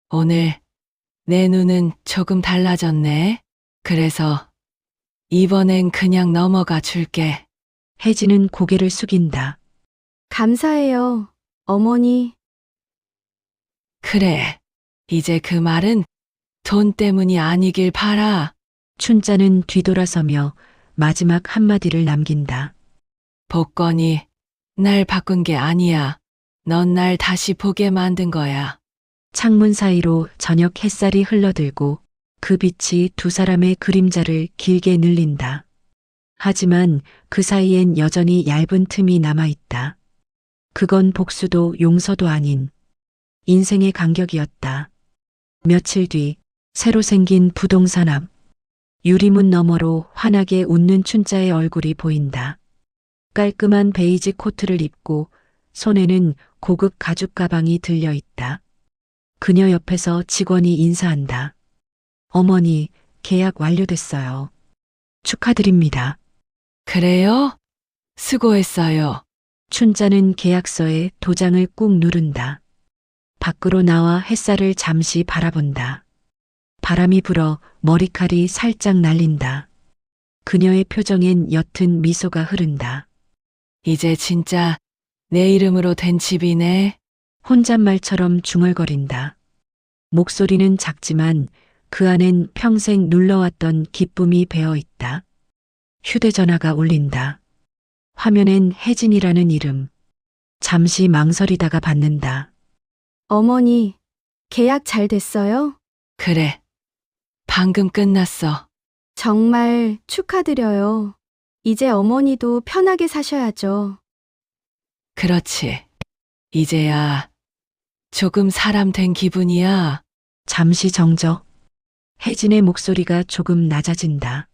오늘 내 눈은 조금 달라졌네. 그래서 이번엔 그냥 넘어가 줄게. 혜진은 고개를 숙인다. 감사해요, 어머니. 그래. 이제 그 말은 돈 때문이 아니길 바라. 춘자는 뒤돌아서며 마지막 한마디를 남긴다. 복권이 날 바꾼 게 아니야. 넌 날 다시 보게 만든 거야. 창문 사이로 저녁 햇살이 흘러들고 그 빛이 두 사람의 그림자를 길게 늘린다. 하지만 그 사이엔 여전히 얇은 틈이 남아있다. 그건 복수도 용서도 아닌 인생의 간격이었다. 며칠 뒤 새로 생긴 부동산 앞 유리문 너머로 환하게 웃는 춘자의 얼굴이 보인다. 깔끔한 베이지 코트를 입고 손에는 고급 가죽 가방이 들려 있다. 그녀 옆에서 직원이 인사한다. 어머니, 계약 완료됐어요. 축하드립니다. 그래요? 수고했어요. 춘자는 계약서에 도장을 꾹 누른다. 밖으로 나와 햇살을 잠시 바라본다. 바람이 불어 머리칼이 살짝 날린다. 그녀의 표정엔 옅은 미소가 흐른다. 이제 진짜 내 이름으로 된 집이네. 혼잣말처럼 중얼거린다. 목소리는 작지만 그 안엔 평생 눌러왔던 기쁨이 배어 있다. 휴대전화가 울린다. 화면엔 혜진이라는 이름. 잠시 망설이다가 받는다. 어머니, 계약 잘 됐어요? 그래. 방금 끝났어. 정말 축하드려요. 이제 어머니도 편하게 사셔야죠. 그렇지. 이제야 조금 사람 된 기분이야. 잠시 정적. 혜진의 목소리가 조금 낮아진다.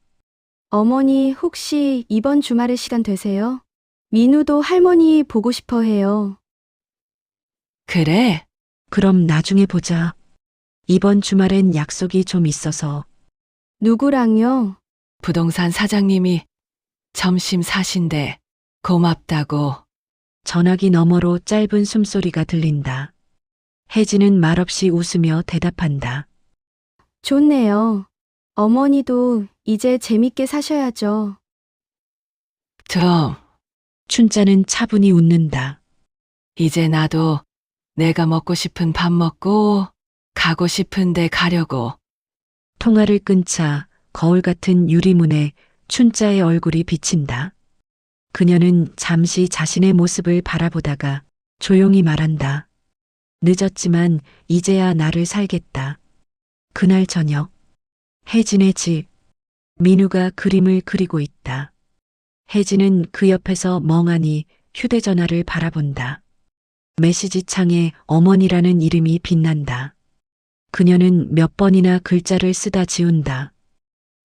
어머니 혹시 이번 주말에 시간 되세요? 민우도 할머니 보고 싶어 해요. 그래. 그럼 나중에 보자. 이번 주말엔 약속이 좀 있어서. 누구랑요? 부동산 사장님이 점심 사신대. 고맙다고. 전화기 너머로 짧은 숨소리가 들린다. 혜진은 말없이 웃으며 대답한다. 좋네요. 어머니도 이제 재밌게 사셔야죠. 좀, 춘자는 차분히 웃는다. 이제 나도 내가 먹고 싶은 밥 먹고 가고 싶은데 가려고. 통화를 끊자 거울 같은 유리문에 춘자의 얼굴이 비친다. 그녀는 잠시 자신의 모습을 바라보다가 조용히 말한다. 늦었지만 이제야 나를 살겠다. 그날 저녁, 혜진의 집, 민우가 그림을 그리고 있다. 혜진은 그 옆에서 멍하니 휴대전화를 바라본다. 메시지 창에 어머니라는 이름이 빛난다. 그녀는 몇 번이나 글자를 쓰다 지운다.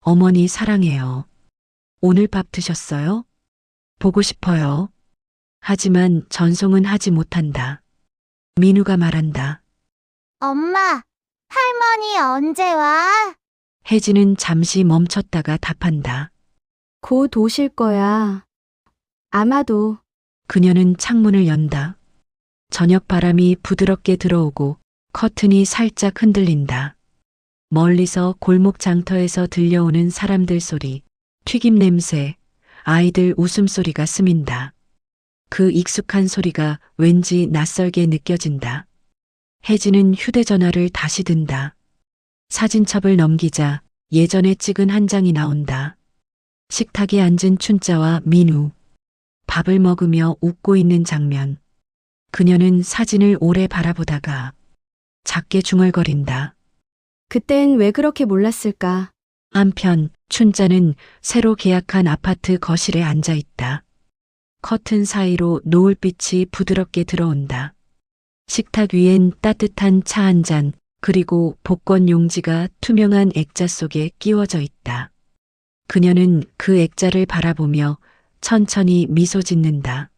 어머니 사랑해요. 오늘 밥 드셨어요? 보고 싶어요. 하지만 전송은 하지 못한다. 민우가 말한다. 엄마, 할머니 언제 와? 혜진은 잠시 멈췄다가 답한다. 곧 오실 거야. 아마도. 그녀는 창문을 연다. 저녁 바람이 부드럽게 들어오고 커튼이 살짝 흔들린다. 멀리서 골목 장터에서 들려오는 사람들 소리, 튀김 냄새, 아이들 웃음소리가 스민다. 그 익숙한 소리가 왠지 낯설게 느껴진다. 혜진은 휴대전화를 다시 든다. 사진첩을 넘기자 예전에 찍은 한 장이 나온다. 식탁에 앉은 춘자와 민우. 밥을 먹으며 웃고 있는 장면. 그녀는 사진을 오래 바라보다가 작게 중얼거린다. 그땐 왜 그렇게 몰랐을까? 한편 춘자는 새로 계약한 아파트 거실에 앉아 있다. 커튼 사이로 노을빛이 부드럽게 들어온다. 식탁 위엔 따뜻한 차 한 잔, 그리고 복권 용지가 투명한 액자 속에 끼워져 있다. 그녀는 그 액자를 바라보며 천천히 미소 짓는다.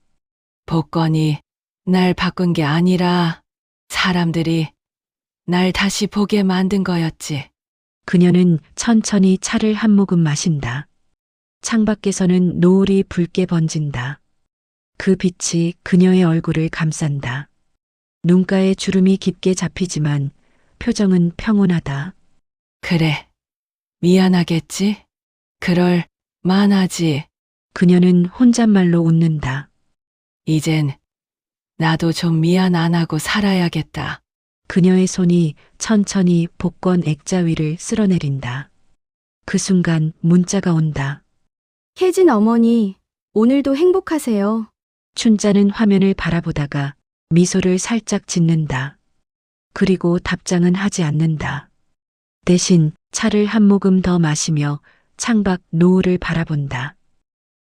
복권이 날 바꾼 게 아니라 사람들이 날 다시 보게 만든 거였지. 그녀는 천천히 차를 한 모금 마신다. 창밖에서는 노을이 붉게 번진다. 그 빛이 그녀의 얼굴을 감싼다. 눈가에 주름이 깊게 잡히지만 표정은 평온하다. 그래. 미안하겠지? 그럴 만하지. 그녀는 혼잣말로 웃는다. 이젠 나도 좀 미안 안 하고 살아야겠다. 그녀의 손이 천천히 복권 액자 위를 쓸어내린다. 그 순간 문자가 온다. 혜진 어머니, 오늘도 행복하세요. 춘자는 화면을 바라보다가 미소를 살짝 짓는다. 그리고 답장은 하지 않는다. 대신 차를 한 모금 더 마시며 창밖 노을을 바라본다.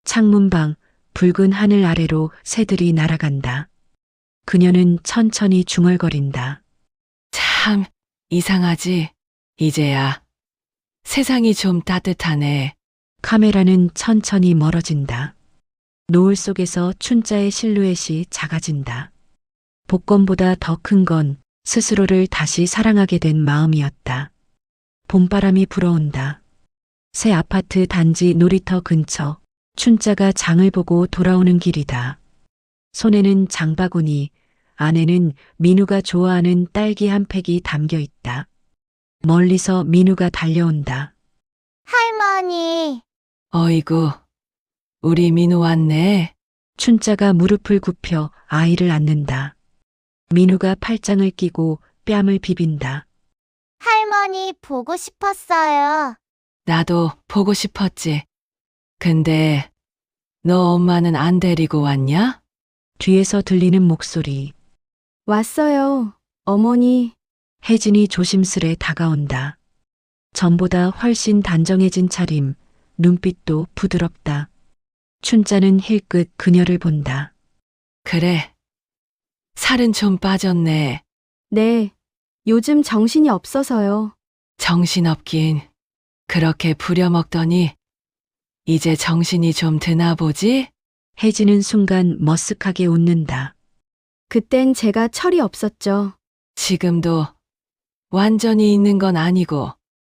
창문방 붉은 하늘 아래로 새들이 날아간다. 그녀는 천천히 중얼거린다. 참 이상하지? 이제야 세상이 좀 따뜻하네. 카메라는 천천히 멀어진다. 노을 속에서 춘자의 실루엣이 작아진다. 복권보다 더 큰 건 스스로를 다시 사랑하게 된 마음이었다. 봄바람이 불어온다. 새 아파트 단지 놀이터 근처, 춘자가 장을 보고 돌아오는 길이다. 손에는 장바구니, 안에는 민우가 좋아하는 딸기 한 팩이 담겨 있다. 멀리서 민우가 달려온다. 할머니, 어이구, 우리 민우 왔네. 춘자가 무릎을 굽혀 아이를 안는다. 민우가 팔짱을 끼고 뺨을 비빈다. 할머니 보고 싶었어요. 나도 보고 싶었지. 근데 너 엄마는 안 데리고 왔냐? 뒤에서 들리는 목소리. 왔어요, 어머니. 혜진이 조심스레 다가온다. 전보다 훨씬 단정해진 차림, 눈빛도 부드럽다. 춘자는 힐끗 그녀를 본다. 그래. 살은 좀 빠졌네. 네, 요즘 정신이 없어서요. 정신없긴. 그렇게 부려먹더니 이제 정신이 좀 드나 보지? 혜진은 순간 머쓱하게 웃는다. 그땐 제가 철이 없었죠. 지금도 완전히 있는 건 아니고.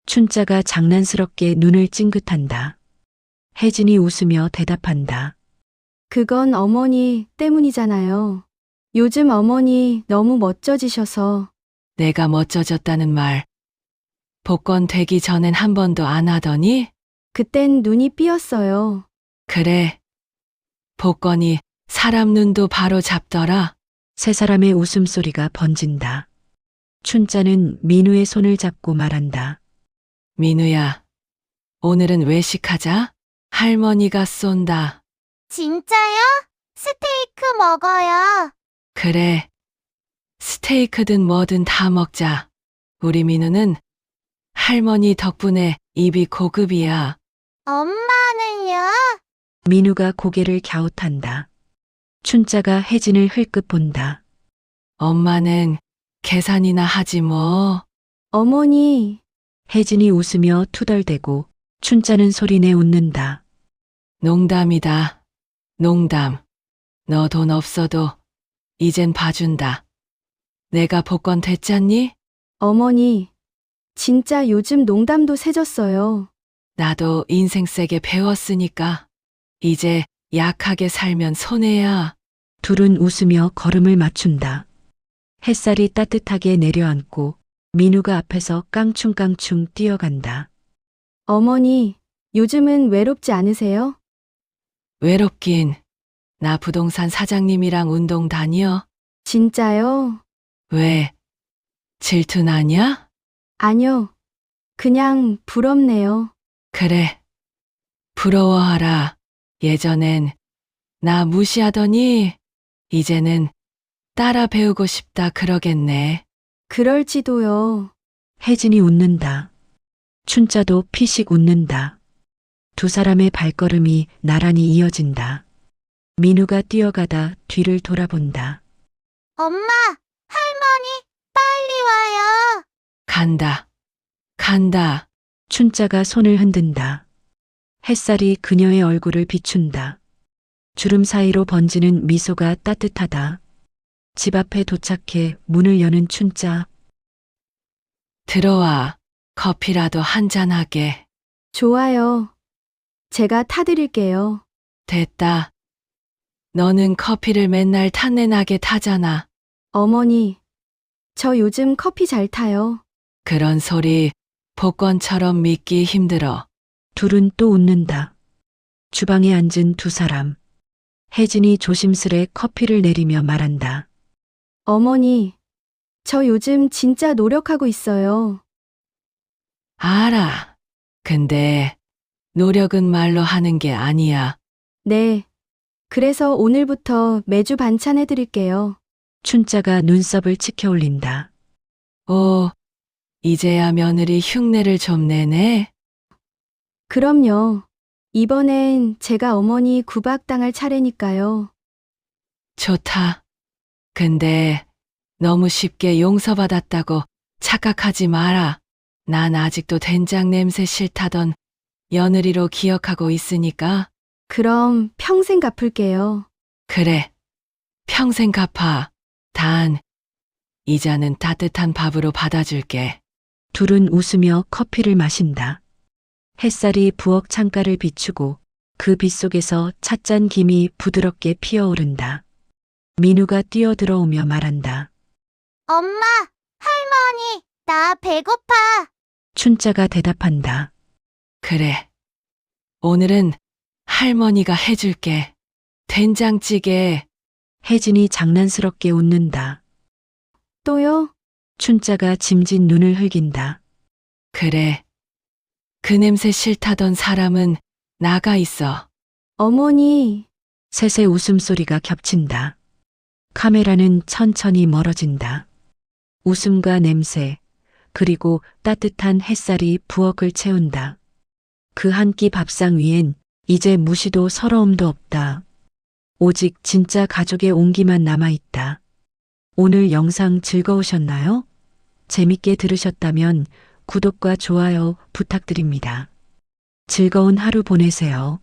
춘자가 장난스럽게 눈을 찡긋한다. 혜진이 웃으며 대답한다. 그건 어머니 때문이잖아요. 요즘 어머니 너무 멋져지셔서. 내가 멋져졌다는 말. 복권 되기 전엔 한 번도 안 하더니? 그땐 눈이 삐었어요. 그래. 복권이 사람 눈도 바로 잡더라. 세 사람의 웃음소리가 번진다. 춘자는 민우의 손을 잡고 말한다. 민우야, 오늘은 외식하자. 할머니가 쏜다. 진짜요? 스테이크 먹어요. 그래. 스테이크든 뭐든 다 먹자. 우리 민우는 할머니 덕분에 입이 고급이야. 엄마는요? 민우가 고개를 갸웃한다. 춘자가 혜진을 흘끗 본다. 엄마는 계산이나 하지 뭐. 어머니, 혜진이 웃으며 투덜대고 춘자는 소리내 웃는다. 농담이다. 농담. 너 돈 없어도 이젠 봐준다. 내가 복권 됐잖니? 어머니. 진짜 요즘 농담도 세졌어요. 나도 인생 세게 배웠으니까 이제 약하게 살면 손해야. 둘은 웃으며 걸음을 맞춘다. 햇살이 따뜻하게 내려앉고 민우가 앞에서 깡충깡충 뛰어간다. 어머니, 요즘은 외롭지 않으세요? 외롭긴. 나 부동산 사장님이랑 운동 다녀. 진짜요? 왜? 질투나냐? 아니요. 그냥 부럽네요. 그래. 부러워하라. 예전엔 나 무시하더니 이제는 따라 배우고 싶다 그러겠네. 그럴지도요. 혜진이 웃는다. 춘자도 피식 웃는다. 두 사람의 발걸음이 나란히 이어진다. 민우가 뛰어가다 뒤를 돌아본다. 엄마, 할머니, 빨리 와요. 간다. 간다. 춘자가 손을 흔든다. 햇살이 그녀의 얼굴을 비춘다. 주름 사이로 번지는 미소가 따뜻하다. 집 앞에 도착해 문을 여는 춘자. 들어와. 커피라도 한잔하게. 좋아요. 제가 타드릴게요. 됐다. 너는 커피를 맨날 탄내나게 타잖아. 어머니, 저 요즘 커피 잘 타요. 그런 소리 복권처럼 믿기 힘들어. 둘은 또 웃는다. 주방에 앉은 두 사람. 혜진이 조심스레 커피를 내리며 말한다. 어머니, 저 요즘 진짜 노력하고 있어요. 알아. 근데 노력은 말로 하는 게 아니야. 네. 그래서 오늘부터 매주 반찬 해드릴게요. 춘자가 눈썹을 치켜 올린다. 오, 이제야 며느리 흉내를 좀 내네. 그럼요. 이번엔 제가 어머니 구박당할 차례니까요. 좋다. 근데 너무 쉽게 용서받았다고 착각하지 마라. 난 아직도 된장 냄새 싫다던 며느리로 기억하고 있으니까. 그럼 평생 갚을게요. 그래. 평생 갚아. 단, 이자는 따뜻한 밥으로 받아줄게. 둘은 웃으며 커피를 마신다. 햇살이 부엌 창가를 비추고 그 빛 속에서 찻잔 김이 부드럽게 피어오른다. 민우가 뛰어들어오며 말한다. 엄마, 할머니, 나 배고파. 춘자가 대답한다. 그래. 오늘은 할머니가 해줄게. 된장찌개. 혜진이 장난스럽게 웃는다. 또요? 춘자가 짐진 눈을 흘긴다. 그래. 그 냄새 싫다던 사람은 나가 있어. 어머니, 셋의 웃음소리가 겹친다. 카메라는 천천히 멀어진다. 웃음과 냄새, 그리고 따뜻한 햇살이 부엌을 채운다. 그 한 끼 밥상 위엔 이제 무시도 서러움도 없다. 오직 진짜 가족의 온기만 남아있다. 오늘 영상 즐거우셨나요? 재밌게 들으셨다면 구독과 좋아요 부탁드립니다. 즐거운 하루 보내세요.